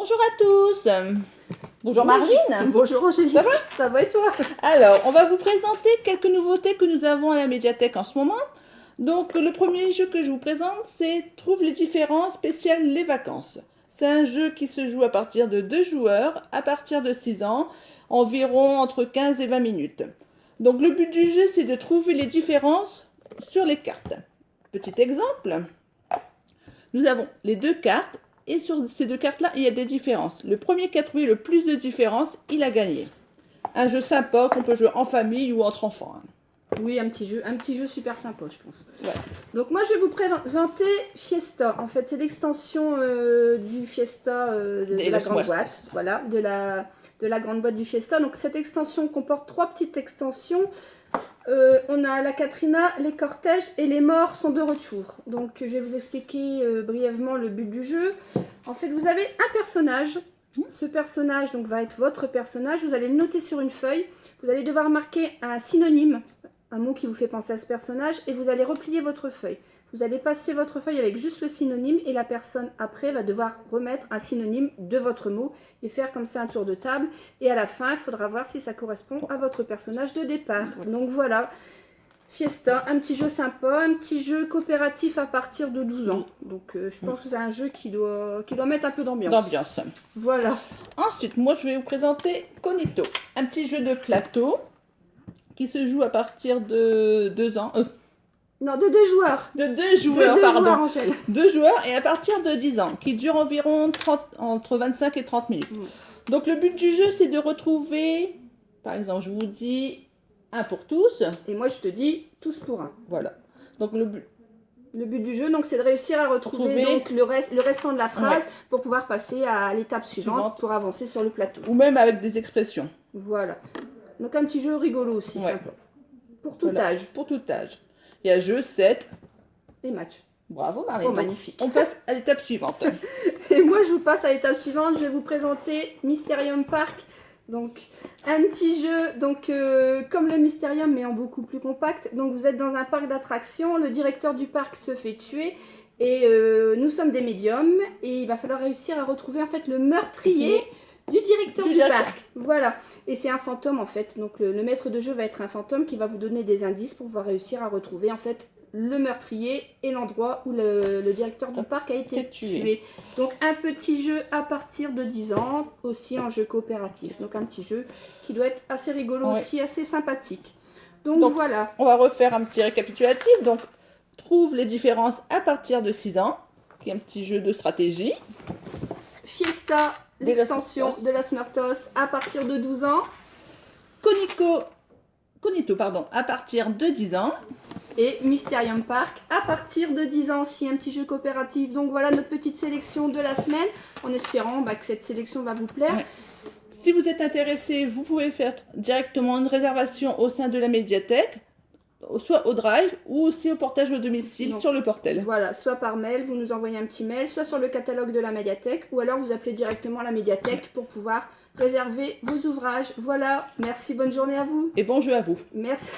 Bonjour à tous. Bonjour Marine. Bonjour Angélique. Ça va et toi? Alors, on va vous présenter quelques nouveautés que nous avons à la médiathèque en ce moment. Donc, le premier jeu que je vous présente, c'est Trouve les différences spéciales les vacances. C'est un jeu qui se joue à partir de 2 joueurs, à partir de 6 ans, environ entre 15 et 20 minutes. Donc, le but du jeu, c'est de trouver les différences sur les cartes. Petit exemple, nous avons les deux cartes. Et sur ces deux cartes-là, il y a des différences. Le premier qui a trouvé le plus de différences, il a gagné. Un jeu sympa qu'on peut jouer en famille ou entre enfants. Oui, un petit jeu super sympa, je pense. Ouais. Donc moi, je vais vous présenter Fiesta. En fait, c'est l'extension du Fiesta de la grande boîte. Voilà, de la grande boîte du Fiesta. Donc cette extension comporte 3 petites extensions. On a la Katrina, les cortèges et les morts sont de retour. Donc je vais vous expliquer brièvement le but du jeu. En fait, vous avez un personnage. Ce personnage donc, va être votre personnage. Vous allez le noter sur une feuille. Vous allez devoir marquer un synonyme, un mot qui vous fait penser à ce personnage, et vous allez replier votre feuille. Vous allez passer votre feuille avec juste le synonyme et la personne après va devoir remettre un synonyme de votre mot et faire comme ça un tour de table. Et à la fin, il faudra voir si ça correspond à votre personnage de départ. Donc voilà, Fiesta, un petit jeu sympa, un petit jeu coopératif à partir de 12 ans. Donc je pense que c'est un jeu qui doit mettre un peu d'ambiance. Voilà. Ensuite, moi je vais vous présenter Cognito, un petit jeu de plateau qui se joue à partir de 2 ans. Non, de 2 joueurs. De 2 joueurs, pardon. Joueurs, Angèle. 2 joueurs et à partir de 10 ans, qui dure environ entre 25 et 30 minutes. Donc le but du jeu, c'est de retrouver, par exemple, je vous dis un pour tous. Et moi, je te dis tous pour un. Voilà. Donc le but du jeu, donc, c'est de réussir à retrouver donc, le restant de la phrase pour pouvoir passer à l'étape suivante pour avancer sur le plateau. Ou même avec des expressions. Voilà. Donc un petit jeu rigolo aussi, sympa. Pour tout âge. Pour tout âge. Il y a jeu, 7. Et match. Bravo Marine. Oh, magnifique. On passe à l'étape suivante. Et moi, je vous passe à l'étape suivante. Je vais vous présenter Mysterium Park. Donc, un petit jeu donc comme le Mysterium, mais en beaucoup plus compact. Donc, vous êtes dans un parc d'attractions. Le directeur du parc se fait tuer. Et nous sommes des médiums. Et il va falloir réussir à retrouver en fait le meurtrier du directeur du parc. Voilà. Et c'est un fantôme en fait. Donc, le maître de jeu va être un fantôme qui va vous donner des indices pour pouvoir réussir à retrouver en fait le meurtrier et l'endroit où le directeur du parc a été tué. Donc un petit jeu à partir de 10 ans, aussi en jeu coopératif. Donc un petit jeu qui doit être assez rigolo aussi, assez sympathique. Donc voilà. On va refaire un petit récapitulatif. Donc trouve les différences à partir de 6 ans, qui est un petit jeu de stratégie. Fiesta, l'extension de la Smartos à partir de 12 ans. Cognito, à partir de 10 ans. Et Mysterium Park à partir de 10 ans aussi, un petit jeu coopératif. Donc voilà notre petite sélection de la semaine, en espérant que cette sélection va vous plaire. Ouais. Si vous êtes intéressé, vous pouvez faire directement une réservation au sein de la médiathèque, soit au drive ou aussi au portage au domicile sur le portail. Voilà, soit par mail, vous nous envoyez un petit mail, soit sur le catalogue de la médiathèque, ou alors vous appelez directement la médiathèque pour pouvoir réserver vos ouvrages. Voilà, merci, bonne journée à vous. Et bon jeu à vous. Merci.